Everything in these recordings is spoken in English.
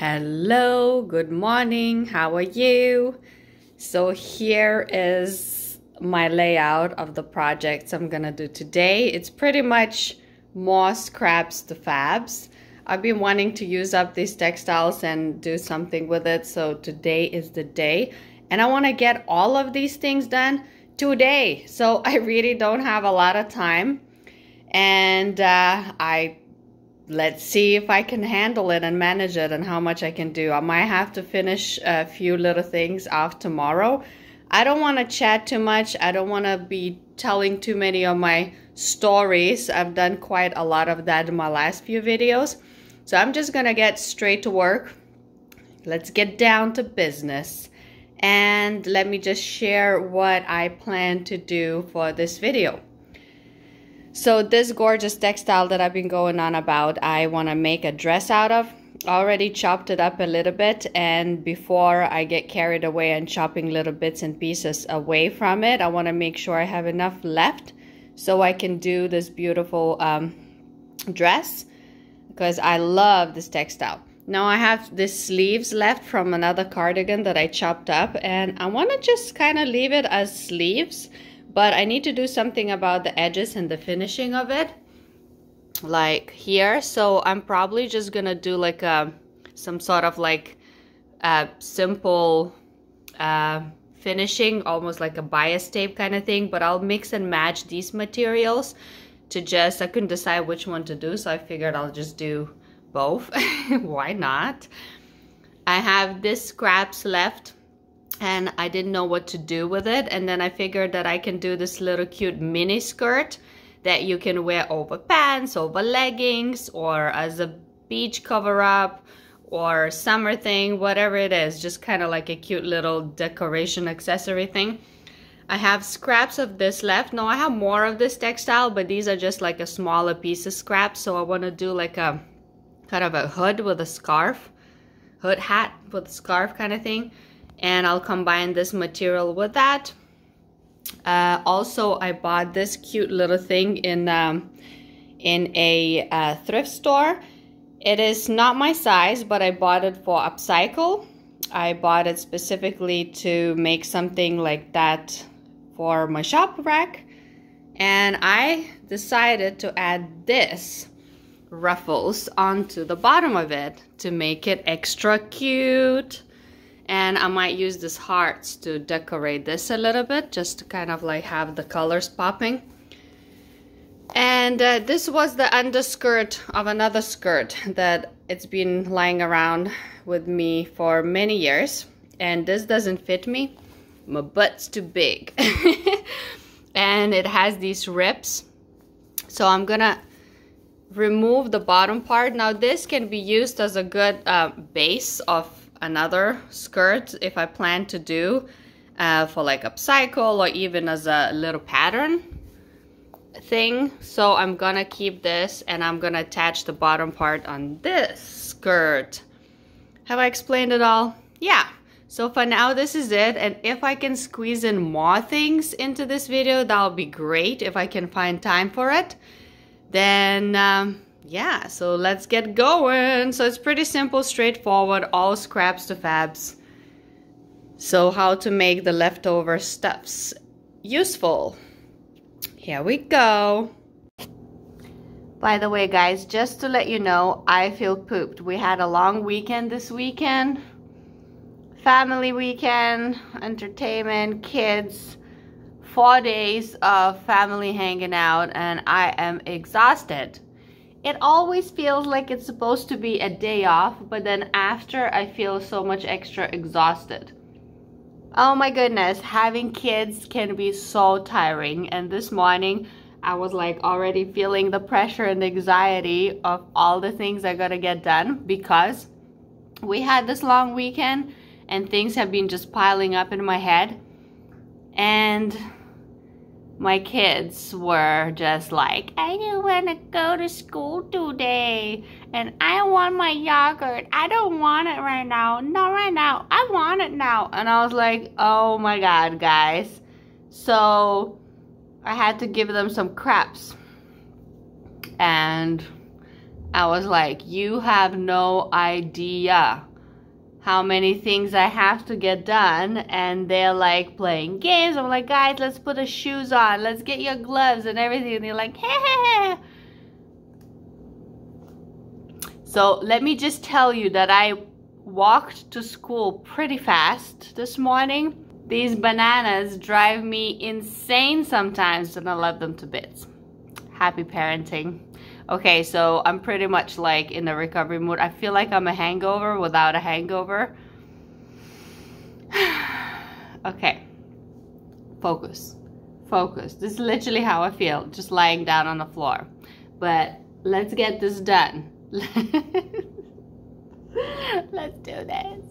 Hello, good morning, how are you? So here is my layout of the projects I'm gonna do today. It's pretty much more scraps to fabs. I've been wanting to use up these textiles and do something with it, so today is the day. And I wanna get all of these things done today. So I really don't have a lot of time. And let's see if I can handle it and manage it and how much I can do. I might have to finish a few little things off tomorrow. I don't want to chat too much. I don't want to be telling too many of my stories. I've done quite a lot of that in my last few videos. So I'm just going to get straight to work. Let's get down to business. And let me just share what I plan to do for this video. So this gorgeous textile that I've been going on about, I want to make a dress out of. I already chopped it up a little bit, and before I get carried away and chopping little bits and pieces away from it, I want to make sure I have enough left so I can do this beautiful dress, because I love this textile. Now I have these sleeves left from another cardigan that I chopped up, and I want to just kind of leave it as sleeves. But I need to do something about the edges and the finishing of it, like here. So I'm probably just gonna do like some sort of like simple finishing, almost like a bias tape kind of thing. But I'll mix and match these materials to I couldn't decide which one to do, so I figured I'll just do both. Why not? I have this scraps left, and I didn't know what to do with it, and then I figured that I can do this little cute mini skirt that you can wear over pants, over leggings, or as a beach cover-up or summer thing, whatever it is, just kind of like a cute little decoration accessory thing. I have scraps of this left. No, I have more of this textile, but these are just like a smaller piece of scraps, so I want to do like a kind of a hood with a scarf, hood hat with a scarf kind of thing. And I'll combine this material with that. Also, I bought this cute little thing in a thrift store. It is not my size, but I bought it for upcycle. I bought it specifically to make something like that for my shop rack. And I decided to add this ruffles onto the bottom of it to make it extra cute. And I might use these hearts to decorate this a little bit, just to kind of like have the colors popping. And this was the underskirt of another skirt that it's been lying around with me for many years. And this doesn't fit me. My butt's too big. And it has these rips. So I'm gonna remove the bottom part. Now this can be used as a good base of another skirt if I plan to do for like upcycle, or even as a little pattern thing. So I'm gonna keep this, and I'm gonna attach the bottom part on this skirt. Have I explained it all? Yeah. So for now, this is it. And if I can squeeze in more things into this video, that'll be great. If I can find time for it, then yeah, so let's get going. So it's pretty simple, straightforward, all scraps to fabs. So how to make the leftover stuffs useful. Here we go. By the way, guys, just to let you know, I feel pooped. We had a long weekend this weekend. Family weekend, entertainment, kids, 4 days of family hanging out, and I am exhausted. It always feels like it's supposed to be a day off, but then after I feel so much extra exhausted. Oh my goodness, having kids can be so tiring. And this morning I was like already feeling the pressure and the anxiety of all the things I gotta get done, because we had this long weekend and things have been just piling up in my head. And my kids were just like, I don't want to go to school today, and I want my yogurt. I don't want it right now. Not right now. I want it now. And I was like, oh my God, guys. So I had to give them some crepes. And I was like, you have no idea how many things I have to get done, and they're like playing games. I'm like, guys, let's put the shoes on, let's get your gloves and everything, and they're like, hey. So let me just tell you that I walked to school pretty fast this morning. These bananas drive me insane sometimes, and I love them to bits. Happy parenting. Okay, so I'm pretty much like in the recovery mood. I feel like I'm a hangover without a hangover. Okay, focus, focus. This is literally how I feel, just lying down on the floor. But let's get this done. Let's do this.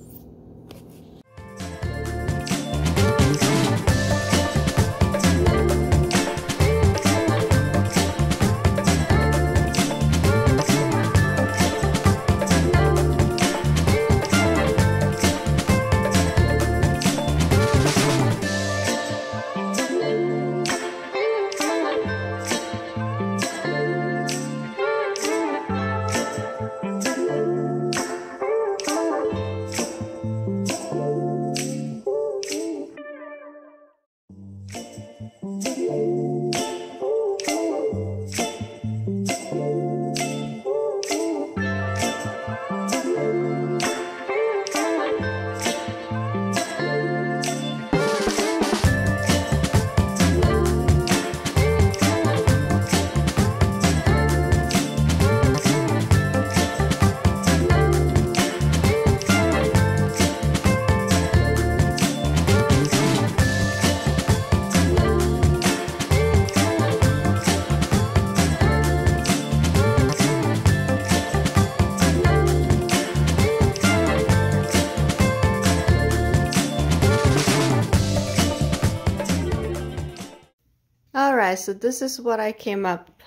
Alright, so this is what I came up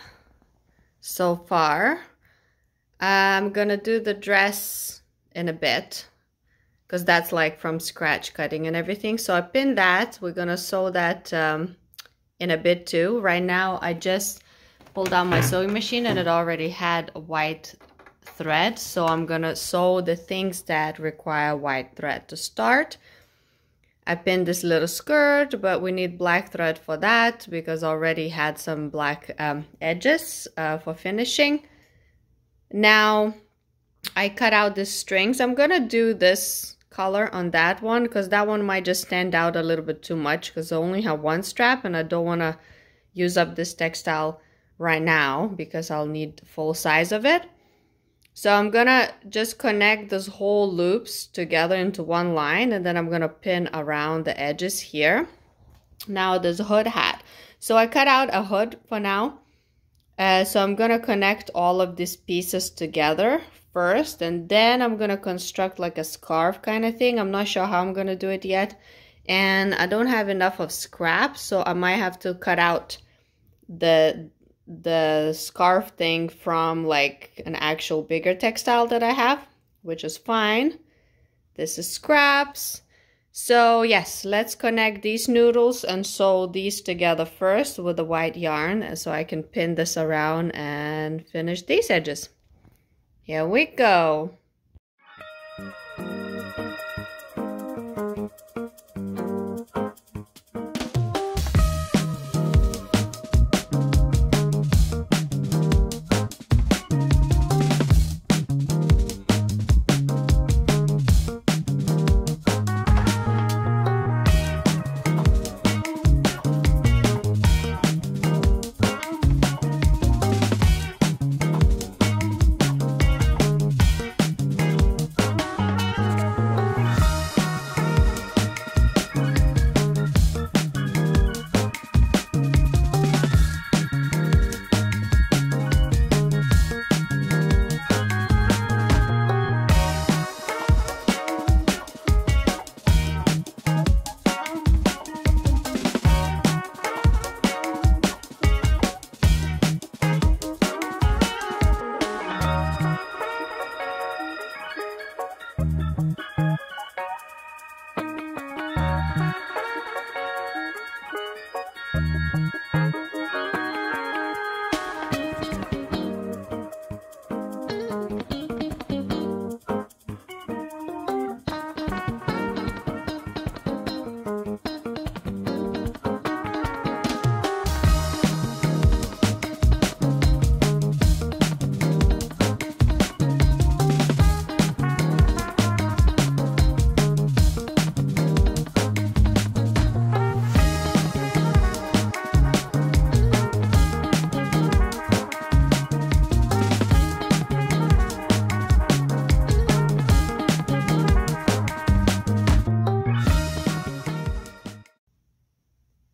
so far. I'm gonna do the dress in a bit, because that's like from scratch cutting and everything. So I pinned that. We're gonna sew that in a bit too. Right now I just pulled out my sewing machine and it already had a white thread. So I'm gonna sew the things that require white thread to start. I pinned this little skirt, but we need black thread for that because I already had some black edges for finishing. Now I cut out the strings. I'm gonna do this color on that one because that one might just stand out a little bit too much because I only have one strap and I don't want to use up this textile right now because I'll need full size of it. So I'm gonna just connect those whole loops together into one line, and then I'm gonna pin around the edges here. Now there's a hood hat. So I cut out a hood for now. So I'm gonna connect all of these pieces together first, and then I'm gonna construct like a scarf kind of thing. I'm not sure how I'm gonna do it yet. And I don't have enough of scraps, so I might have to cut out the scarf thing from like an actual bigger textile that I have, which is fine. This is scraps. So yes, let's connect these noodles and sew these together first with the white yarn so I can pin this around and finish these edges. Here we go.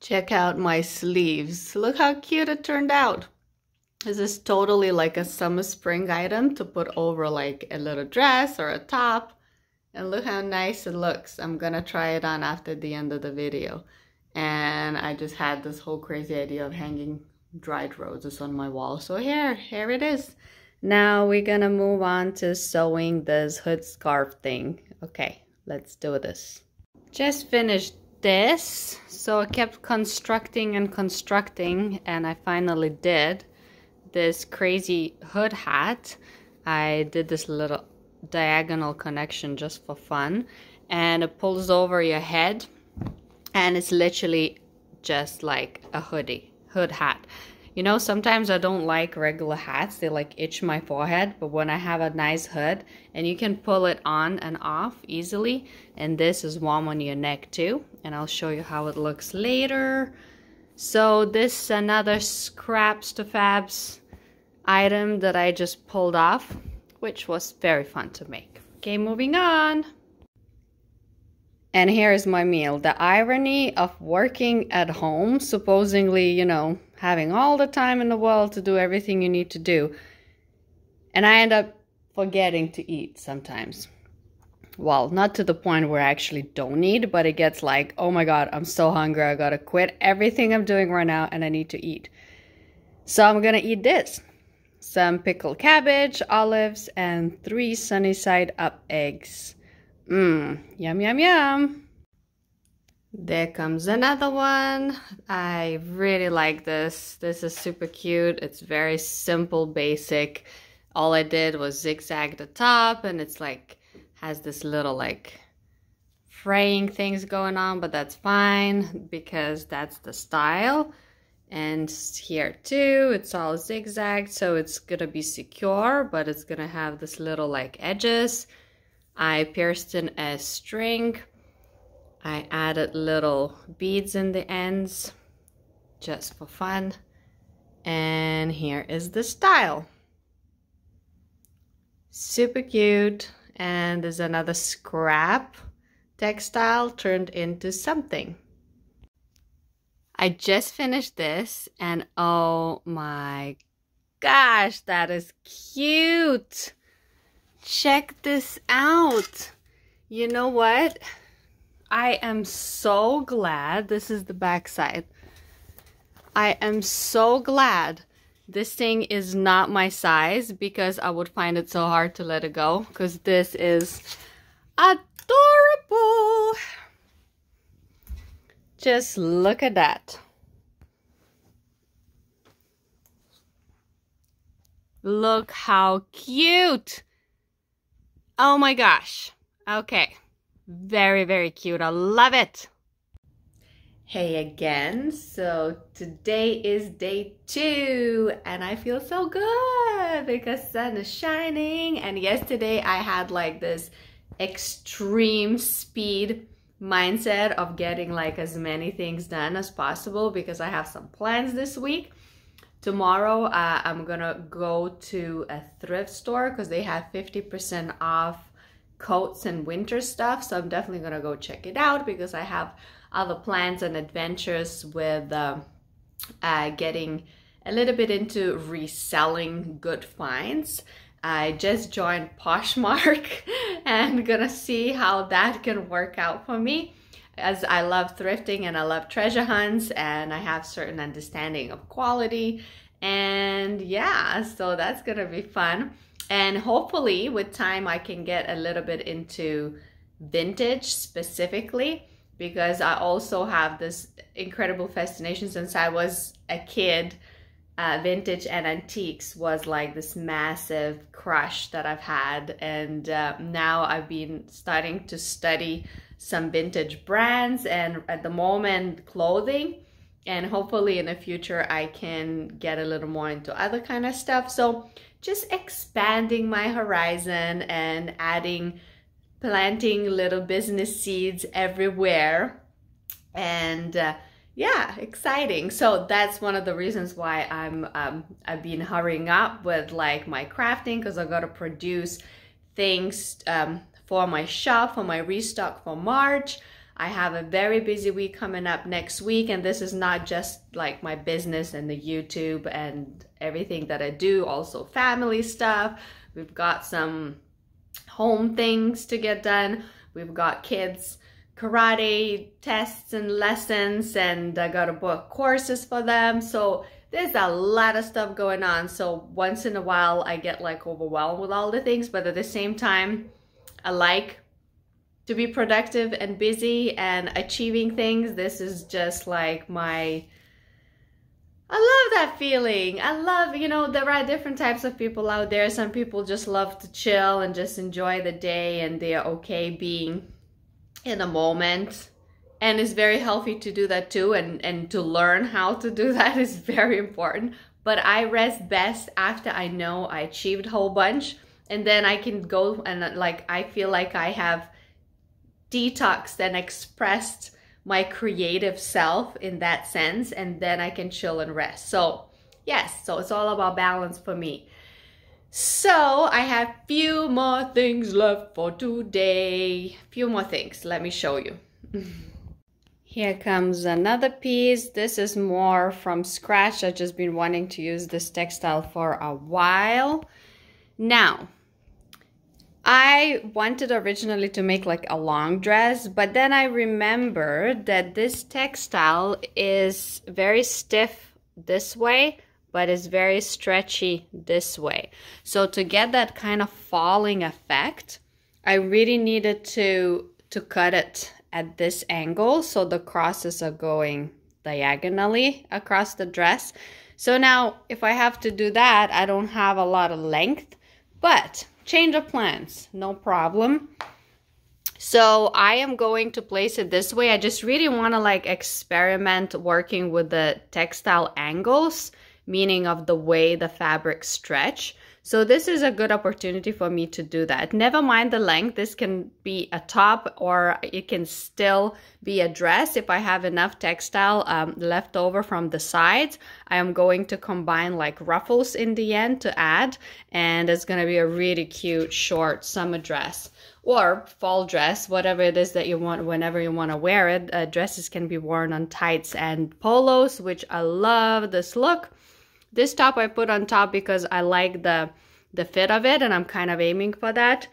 Check out my sleeves. Look how cute it turned out. This is totally like a summer spring item to put over like a little dress or a top. And look how nice it looks. I'm gonna try it on after the end of the video. And I just had this whole crazy idea of hanging dried roses on my wall. So here it is. Now we're gonna move on to sewing this hood scarf thing. Okay, let's do this. Just finished this. So I kept constructing and constructing, and I finally did this crazy hood hat. I did this little diagonal connection just for fun, and it pulls over your head, and it's literally just like a hood hat. You know, sometimes I don't like regular hats. They like itch my forehead, but when I have a nice hood and you can pull it on and off easily, and this is warm on your neck too, and I'll show you how it looks later. So this is another scraps to fabs item that I just pulled off, which was very fun to make. Okay, moving on. And here's my meal. The irony of working at home, supposedly, you know, having all the time in the world to do everything you need to do. And I end up forgetting to eat sometimes. Well, not to the point where I actually don't eat, but it gets like, oh my God, I'm so hungry. I gotta quit everything I'm doing right now and I need to eat. So I'm gonna eat this. Some pickled cabbage, olives, and 3 sunny side up eggs. Yum, yum, yum. There comes another one. I really like this. This is super cute. It's very simple, basic. All I did was zigzag the top, and it's like, has this little like fraying things going on, but that's fine because that's the style. And here too, it's all zigzagged, so it's gonna be secure, but it's gonna have this little like edges. I pierced in a string. I added little beads in the ends just for fun. And here is the style. Super cute. And there's another scrap textile turned into something. I just finished this, and oh my gosh, that is cute. Check this out. You know what? I am so glad. This is the back side. I am so glad this thing is not my size, because I would find it so hard to let it go, because this is adorable. Just look at that. Look how cute. Oh my gosh. Okay. Very, very cute. I love it. Hey again. So today is day 2 and I feel so good because sun is shining. And yesterday I had like this extreme speed mindset of getting like as many things done as possible because I have some plans this week. Tomorrow I'm gonna go to a thrift store because they have 50% off coats and winter stuff, so I'm definitely gonna go check it out because I have other plans and adventures with getting a little bit into reselling good finds. I just joined Poshmark and gonna see how that can work out for me, as I love thrifting and I love treasure hunts and I have certain understanding of quality. And yeah, so that's gonna be fun. And hopefully with time I can get a little bit into vintage specifically, because I also have this incredible fascination since I was a kid. Vintage and antiques was like this massive crush that I've had, and now I've been starting to study some vintage brands and at the moment clothing, and hopefully in the future I can get a little more into other kind of stuff. So just expanding my horizon and planting little business seeds everywhere, and yeah, exciting. So that's one of the reasons why I've been hurrying up with like my crafting, because I got to produce things for my shop, for my restock for March. I have a very busy week coming up next week, and this is not just like my business and the YouTube and everything that I do, also family stuff. We've got some home things to get done. We've got kids karate tests and lessons, and I gotta book courses for them. So there's a lot of stuff going on. So once in a while I get like overwhelmed with all the things, but at the same time I like to be productive and busy and achieving things. This is just like I love that feeling. I love, you know, there are different types of people out there. Some people just love to chill and just enjoy the day, and they're okay being in a moment. And it's very healthy to do that too, and to learn how to do that is very important. But I rest best after I know I achieved a whole bunch, and then I can go and like I feel like I have detoxed and expressed my creative self in that sense, and then I can chill and rest. So yes, so it's all about balance for me. So I have few more things left for today. Few more things, let me show you. Here comes another piece. This is more from scratch. I've just been wanting to use this textile for a while. Now, I wanted originally to make like a long dress, but then I remembered that this textile is very stiff this way, but it's very stretchy this way. So to get that kind of falling effect, I really needed to cut it at this angle, so the crosses are going diagonally across the dress. So now if I have to do that, I don't have a lot of length, but change of plans, no problem. So I am going to place it this way. I just really want to like experiment working with the textile angles, meaning of the way the fabric stretch. So this is a good opportunity for me to do that. Never mind the length. This can be a top, or it can still be a dress. If I have enough textile left over from the sides, I am going to combine like ruffles in the end to add, and it's going to be a really cute short summer dress or fall dress, whatever it is that you want, whenever you want to wear it. Dresses can be worn on tights and polos, which I love this look. This top I put on top because I like the fit of it, and I'm kind of aiming for that.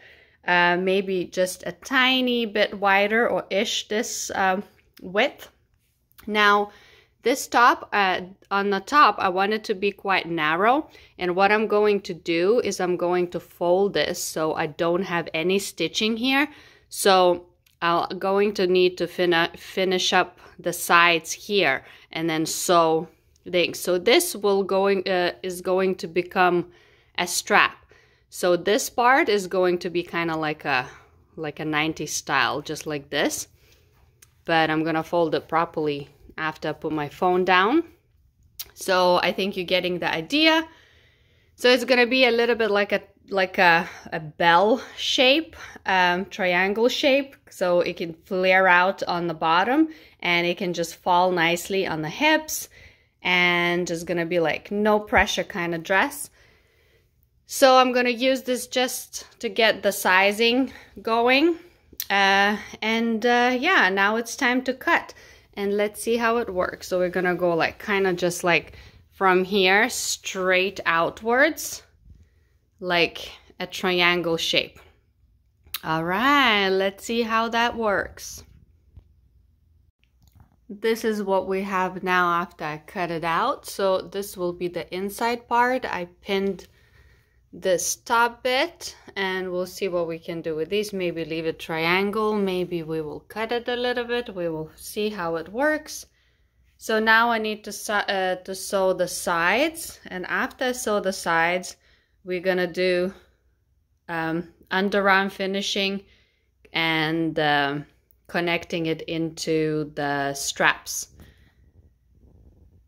Maybe just a tiny bit wider or ish this width. Now this top, on the top, I want it to be quite narrow, and what I'm going to do is I'm going to fold this so I don't have any stitching here. So I'm going to need to finish up the sides here and then sew things. So this is going to become a strap. So this part is going to be kind of like a 90s style, just like this. But I'm gonna fold it properly after I put my phone down. So I think you're getting the idea. So it's gonna be a little bit like a bell shape, triangle shape. So it can flare out on the bottom, and it can just fall nicely on the hips. And it's gonna be like no pressure kind of dress. So I'm gonna use this just to get the sizing going. Yeah, now it's time to cut, and let's see how it works. So we're gonna go like kind of just like from here straight outwards, like a triangle shape. All right, let's see how that works. This is what we have now after I cut it out. So this will be the inside part. I pinned this top bit, and we'll see what we can do with these. Maybe leave it triangle, maybe we will cut it a little bit. We will see how it works. So now I need to sew the sides, and after I sew the sides, we're gonna do underarm finishing and connecting it into the straps.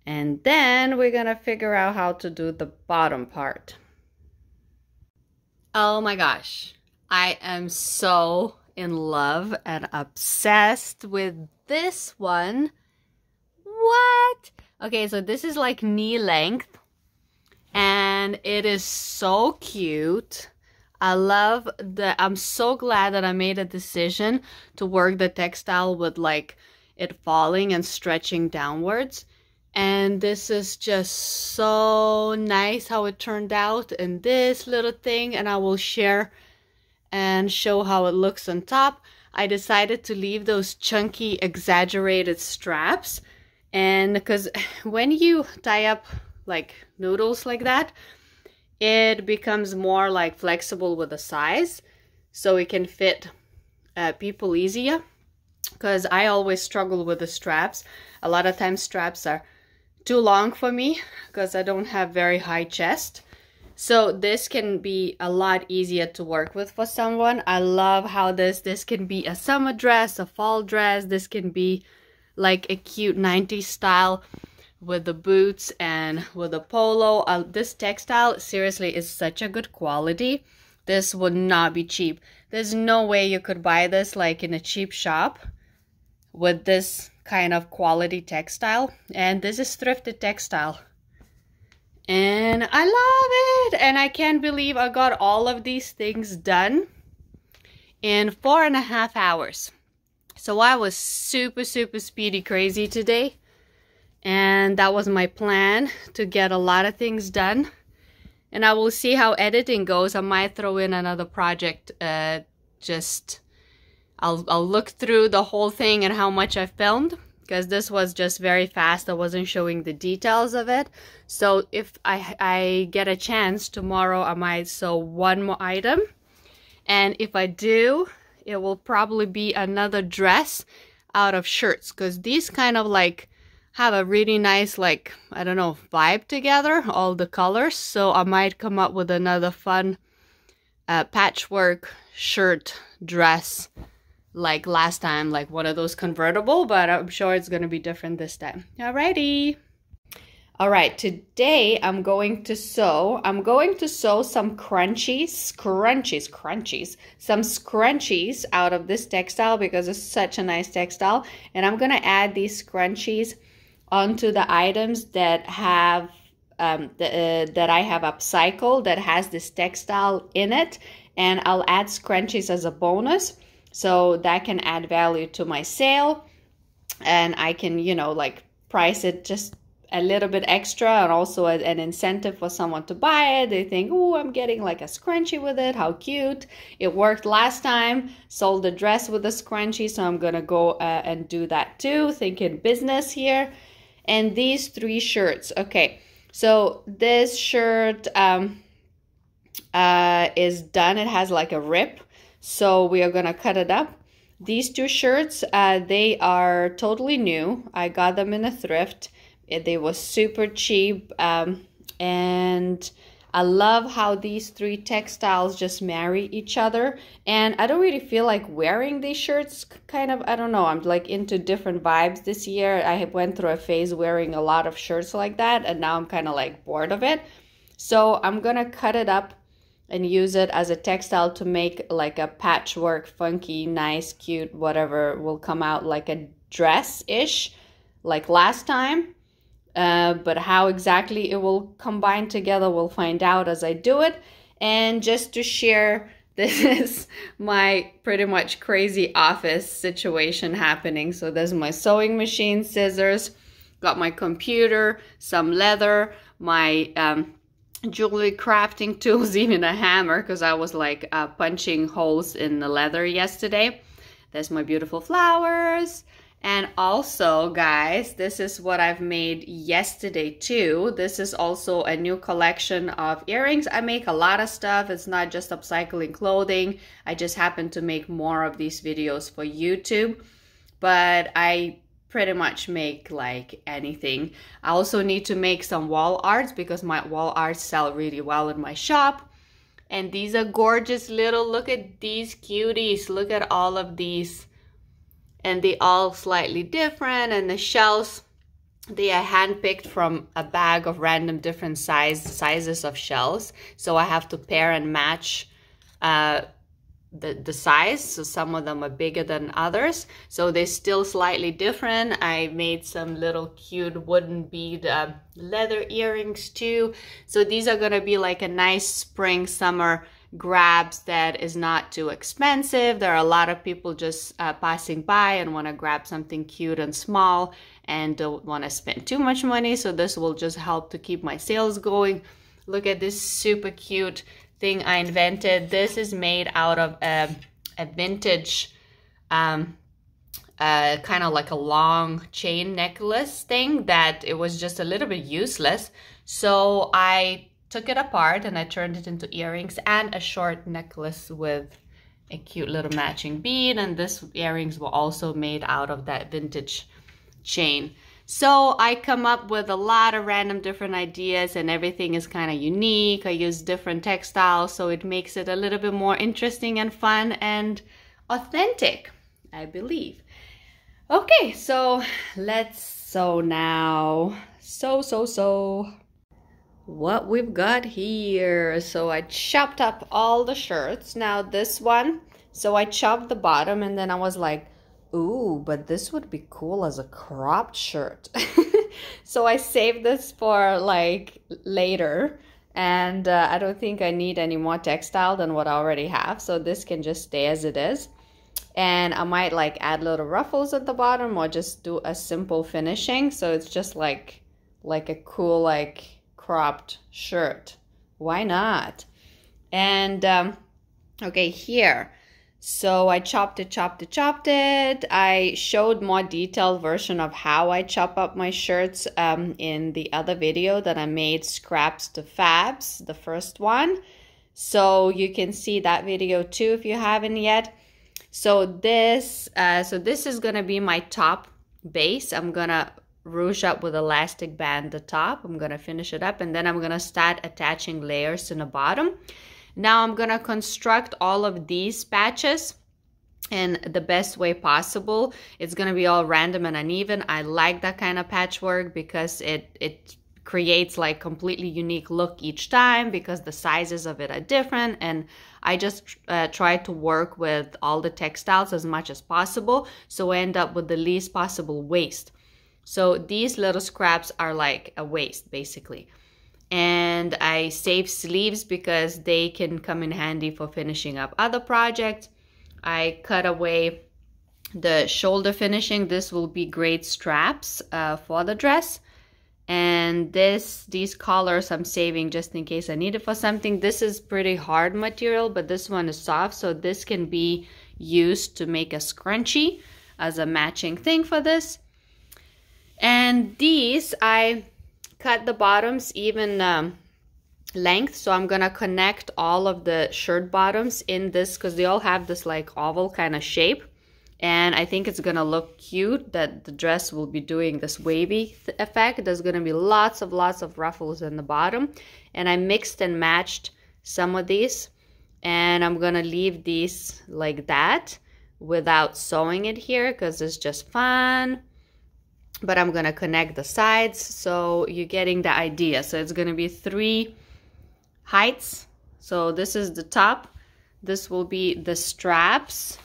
And then we're gonna figure out how to do the bottom part. Oh my gosh, I am so in love and obsessed with this one. What? Okay, so this is like knee length, and it is so cute. I'm so glad that I made a decision to work the textile with like it falling and stretching downwards. And this is just so nice how it turned out in this little thing, and I will share and show how it looks on top. I decided to leave those chunky, exaggerated straps, and because when you tie up like noodles like that, it becomes more like flexible with the size, so it can fit people easier. Because I always struggle with the straps. A lot of times straps are too long for me because I don't have very high chest. So this can be a lot easier to work with for someone. I love how this can be a summer dress, a fall dress. This can be like a cute 90s style with the boots and with a polo. This textile seriously is such a good quality. This would not be cheap. There's no way you could buy this like in a cheap shop with this kind of quality textile. And this is thrifted textile. And I love it. And I can't believe I got all of these things done in 4.5 hours. So I was super speedy crazy today. And that was my plan, to get a lot of things done. And I will see how editing goes. I might throw in another project. I'll look through the whole thing and how much I filmed, because this was just very fast. I wasn't showing the details of it. So if I get a chance tomorrow, I might sew one more item. And if I do, it will probably be another dress out of shirts, because these kind of like have a really nice, like, I don't know, vibe together, all the colors. So I might come up with another fun patchwork shirt dress like last time, like one of those convertible, but I'm sure it's going to be different this time. Alrighty. All right, today I'm going to sew some scrunchies out of this textile, because it's such a nice textile. And I'm going to add these scrunchies onto the items that have that I have upcycled, that has this textile in it. And I'll add scrunchies as a bonus, so that can add value to my sale. And I can, you know, like price it just a little bit extra, and also an incentive for someone to buy it. They think, oh, I'm getting like a scrunchie with it. How cute. It worked last time. Sold the dress with a scrunchie, so I'm gonna go and do that too. Thinking business here. And these 3 shirts. Okay, so this shirt is done. It has like a rip, so we are gonna cut it up. These 2 shirts, they are totally new. I got them in a thrift. They were super cheap, and I love how these 3 textiles just marry each other. And I don't really feel like wearing these shirts, kind of, I don't know, I'm like into different vibes this year. I went through a phase wearing a lot of shirts like that, and now I'm kind of like bored of it. So I'm gonna cut it up and use it as a textile to make like a patchwork, funky, nice, cute, whatever will come out like a dress-ish like last time. But how exactly it will combine together, we'll find out as I do it. And just to share, this is my pretty much crazy office situation happening. So there's my sewing machine, scissors, got my computer, some leather, my jewelry crafting tools, even a hammer, because I was like punching holes in the leather yesterday. There's my beautiful flowers. And also, guys, this is what I've made yesterday too. This is also a new collection of earrings. I make a lot of stuff. It's not just upcycling clothing. I just happen to make more of these videos for YouTube. But I pretty much make like anything. I also need to make some wall arts, because my wall arts sell really well in my shop. And these are gorgeous little, look at these cuties. Look at all of these. And they all slightly different, and the shells, they are handpicked from a bag of random different sizes of shells. So I have to pair and match the size. So some of them are bigger than others. So they're still slightly different. I made some little cute wooden bead leather earrings too. So these are gonna be like a nice spring, summer grabs that is not too expensive. There are a lot of people just passing by and want to grab something cute and small and don't want to spend too much money. So this will just help to keep my sales going. Look at this super cute thing I invented. This is made out of a vintage kind of like a long chain necklace thing that it was just a little bit useless. So I took it apart and I turned it into earrings and a short necklace with a cute little matching bead. And this earrings were also made out of that vintage chain. So I come up with a lot of random different ideas and everything is kind of unique. I use different textiles, so it makes it a little bit more interesting and fun and authentic, I believe. Okay, so let's sew now. Sew. What we've got here. So I chopped up all the shirts. Now this one, so I chopped the bottom and then I was like, ooh, but this would be cool as a cropped shirt. So I saved this for like later, and I don't think I need any more textile than what I already have. So this can just stay as it is. And I might like add little ruffles at the bottom or just do a simple finishing. So it's just like a cool like cropped shirt. Why not? And okay, here. So I chopped it. I showed more detailed version of how I chop up my shirts in the other video that I made, Scraps to Fabs, the first one. So you can see that video too if you haven't yet. So this is gonna be my top base. I'm gonna ruche up with elastic band the top. I'm gonna finish it up and then I'm gonna start attaching layers in the bottom. Now I'm gonna construct all of these patches in the best way possible. It's gonna be all random and uneven. I like that kind of patchwork because it creates like completely unique look each time because the sizes of it are different, and I just try to work with all the textiles as much as possible so I end up with the least possible waste. So these little scraps are like a waste basically. And I save sleeves because they can come in handy for finishing up other projects. I cut away the shoulder finishing. This will be great straps for the dress. And these collars I'm saving just in case I need it for something. This is pretty hard material, but this one is soft, so this can be used to make a scrunchie as a matching thing for this. And these, I cut the bottoms even length, so I'm gonna connect all of the shirt bottoms in this because they all have this like oval kind of shape. And I think it's gonna look cute that the dress will be doing this wavy effect. There's gonna be lots of ruffles in the bottom. And I mixed and matched some of these. And I'm gonna leave these like that without sewing it here because it's just fun. But I'm gonna connect the sides so you're getting the idea. So it's gonna be 3 heights. So this is the top. This will be the straps.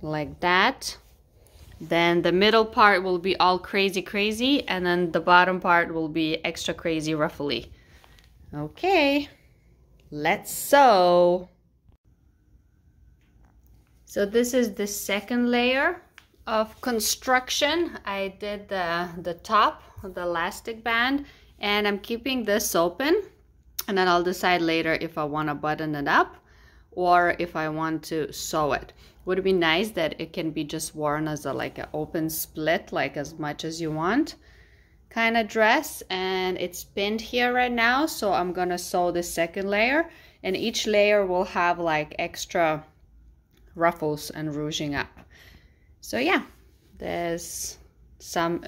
Like that. Then the middle part will be all crazy, and then the bottom part will be extra crazy ruffly. Okay, let's sew. So this is the second layer of construction. I did the top of the elastic band, and I'm keeping this open, and then I'll decide later if I want to button it up or if I want to sew it. Would it be nice that it can be just worn as like an open split, like as much as you want kind of dress. And it's pinned here right now, so I'm gonna sew the second layer, and each layer will have like extra ruffles and ruching up. So yeah, there's some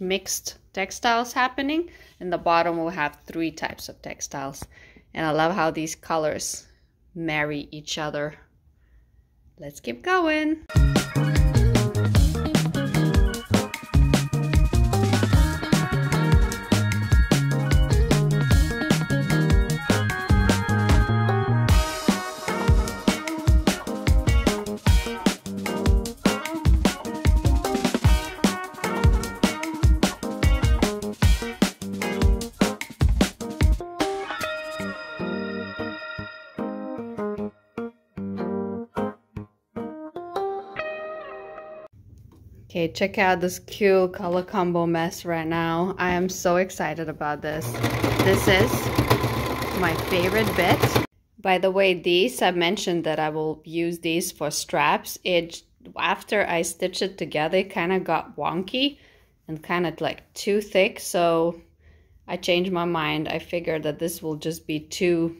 mixed textiles happening, and the bottom will have 3 types of textiles. And I love how these colors marry each other. Let's keep going. Okay, check out this cute color combo mess right now. I am so excited about this. This is my favorite bit. By the way, these, I mentioned that I will use these for straps. After I stitched it together, it kind of got wonky and kind of like too thick. So I changed my mind. I figured that this will just be too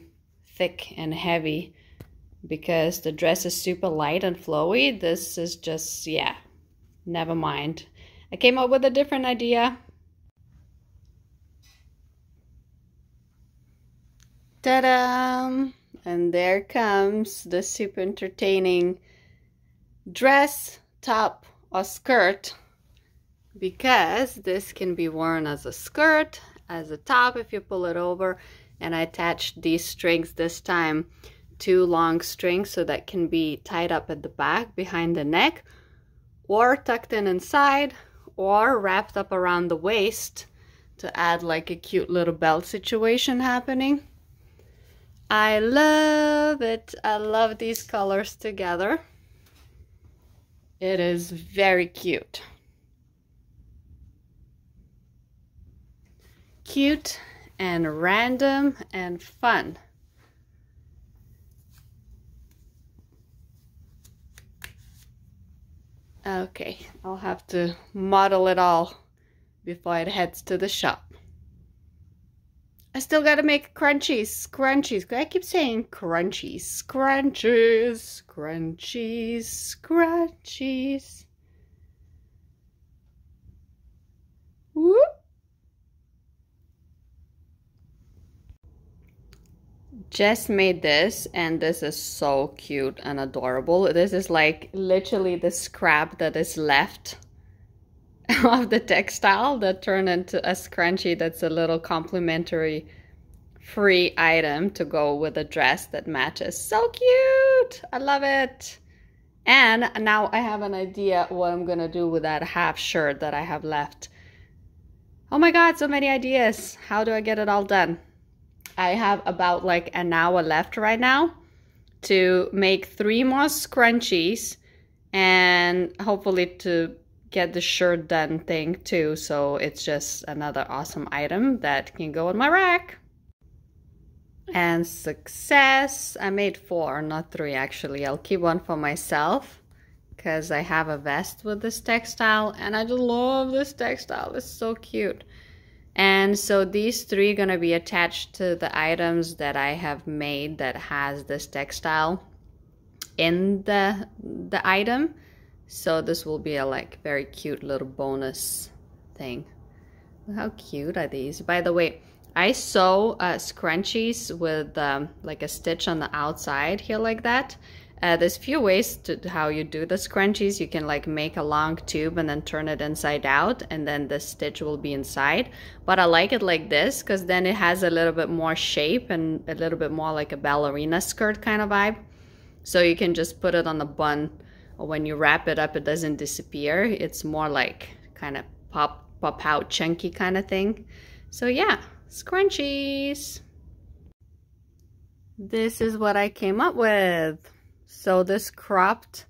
thick and heavy because the dress is super light and flowy. This is just, yeah, never mind. I came up with a different idea. Ta-da! And there comes the super entertaining dress, top, or skirt, because this can be worn as a skirt, as a top if you pull it over. And I attached these strings this time, 2 long strings, so that can be tied up at the back behind the neck, or tucked in inside, or wrapped up around the waist to add like a cute little belt situation happening. I love it. I love these colors together. It is very cute. Cute and random and fun. Okay, I'll have to model it all before it heads to the shop. I still gotta make crunchies, scrunchies. I keep saying crunchies, scrunchies, crunchies, scrunchies. Whoop. Just made this, and this is so cute and adorable. This is like literally the scrap that is left of the textile that turned into a scrunchie that's a little complimentary free item to go with a dress that matches. So cute! I love it! And now I have an idea what I'm gonna do with that half shirt that I have left. Oh my god, so many ideas! How do I get it all done? I have about like an hour left right now to make 3 more scrunchies and hopefully to get the shirt done thing too. So it's just another awesome item that can go in my rack. And success! I made 4, not 3 actually. I'll keep one for myself because I have a vest with this textile and I just love this textile. It's so cute. And so these 3 are gonna be attached to the items that I have made that has this textile in the item. So this will be a like very cute little bonus thing. How cute are these? By the way, I sew scrunchies with like a stitch on the outside here like that. There's few ways to how you do the scrunchies. You can like make a long tube and then turn it inside out, and then the stitch will be inside. But I like it like this because then it has a little bit more shape and a little bit more like a ballerina skirt kind of vibe. So you can just put it on the bun, or when you wrap it up, it doesn't disappear. It's more like kind of pop out chunky kind of thing. So yeah, scrunchies. This is what I came up with. So this cropped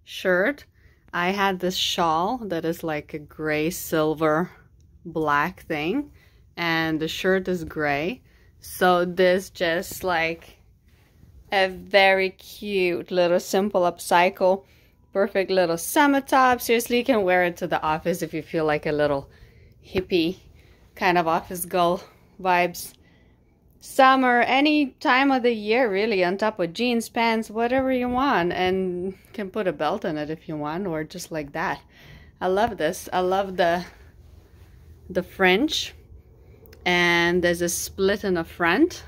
shirt, I had this shawl that is like a gray, silver, black thing, and the shirt is gray. So this just like a very cute little simple upcycle, perfect little summer top. Seriously, you can wear it to the office if you feel like a little hippie kind of office girl vibes. Summer, any time of the year really, on top of jeans, pants, whatever you want, and can put a belt on it if you want, or just like that. I love this. I love the fringe, and there's a split in the front,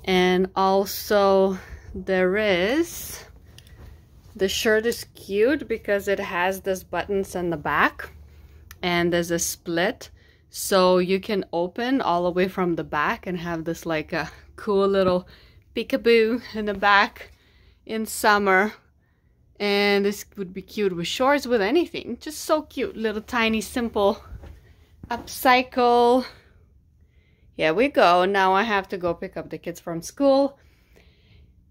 and also there is, the shirt is cute because it has this buttons in the back, and there's a split. So you can open all the way from the back and have this like a cool little peekaboo in the back in summer. And this would be cute with shorts, with anything. Just so cute. Little tiny simple upcycle. Here we go. Now I have to go pick up the kids from school.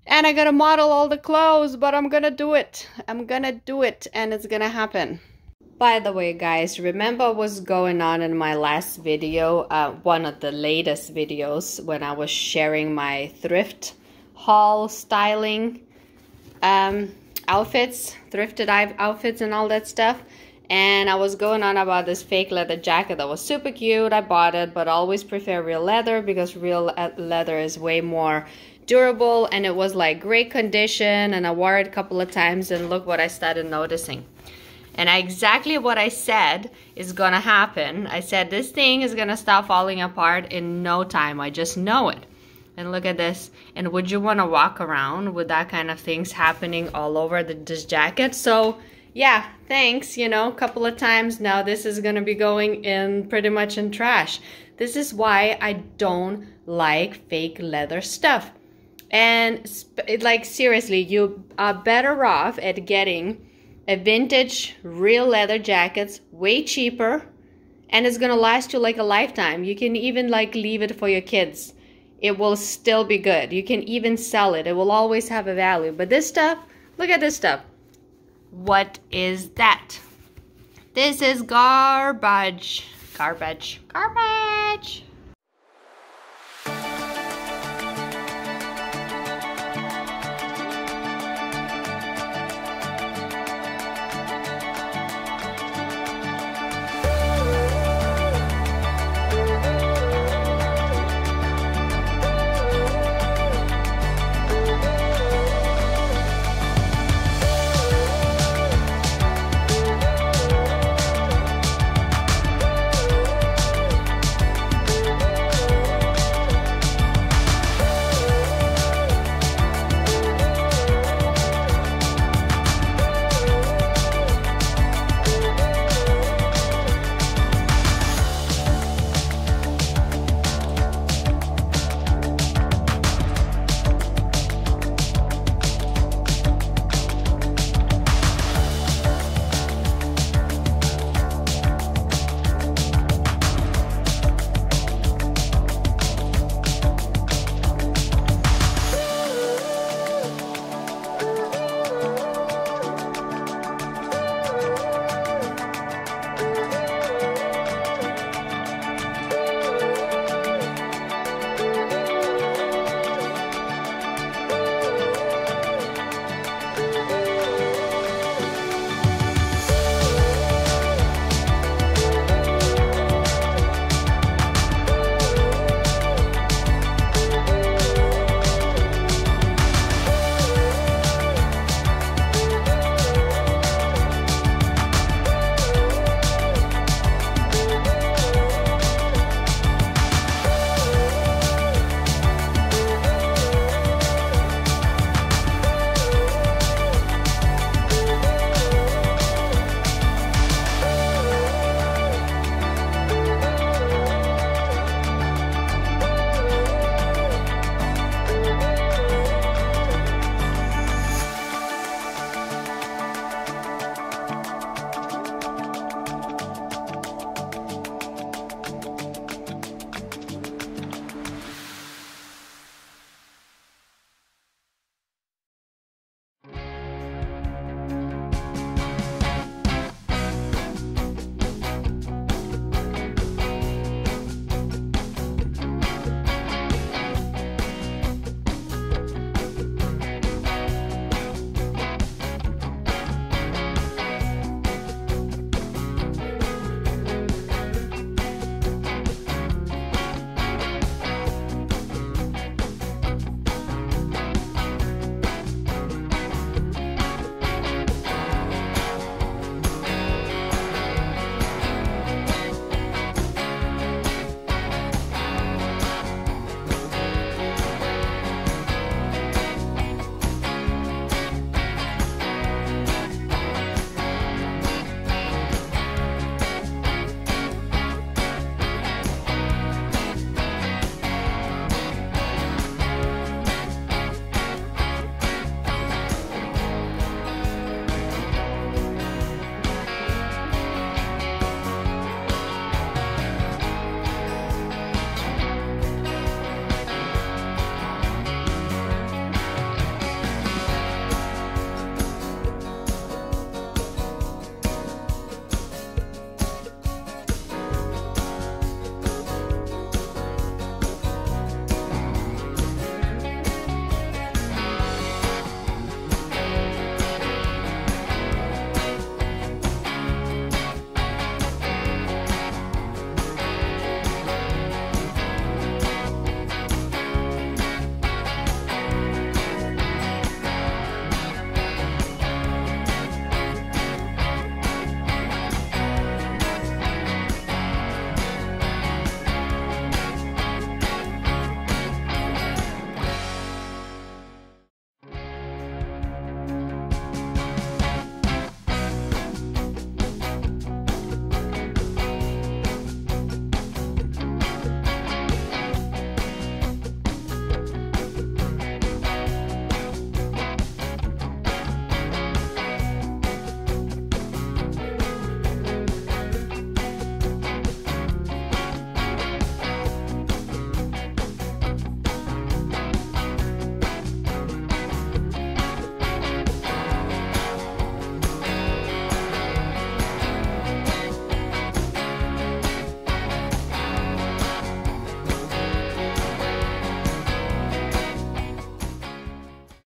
And I gotta model all the clothes, but I'm gonna do it. I'm gonna do it, and it's gonna happen. By the way, guys, remember what's going on in my last video, one of the latest videos, when I was sharing my thrift haul styling outfits, thrifted outfits and all that stuff. And I was going on about this fake leather jacket that was super cute. I bought it, but I always prefer real leather because real leather is way more durable, and it was like great condition, and I wore it a couple of times, and look what I started noticing. And exactly what I said is gonna happen. I said this thing is gonna start falling apart in no time. I just know it. And look at this. And would you wanna walk around with that kind of things happening all over this jacket? So yeah, thanks, you know, a couple of times now this is gonna be going in pretty much in trash. This is why I don't like fake leather stuff. And like seriously, you are better off at getting a vintage real leather jackets, way cheaper, and it's gonna last you like a lifetime. You can even like leave it for your kids. It will still be good. You can even sell it. It will always have a value. But this stuff, look at this stuff. What is that? This is garbage. Garbage. Garbage.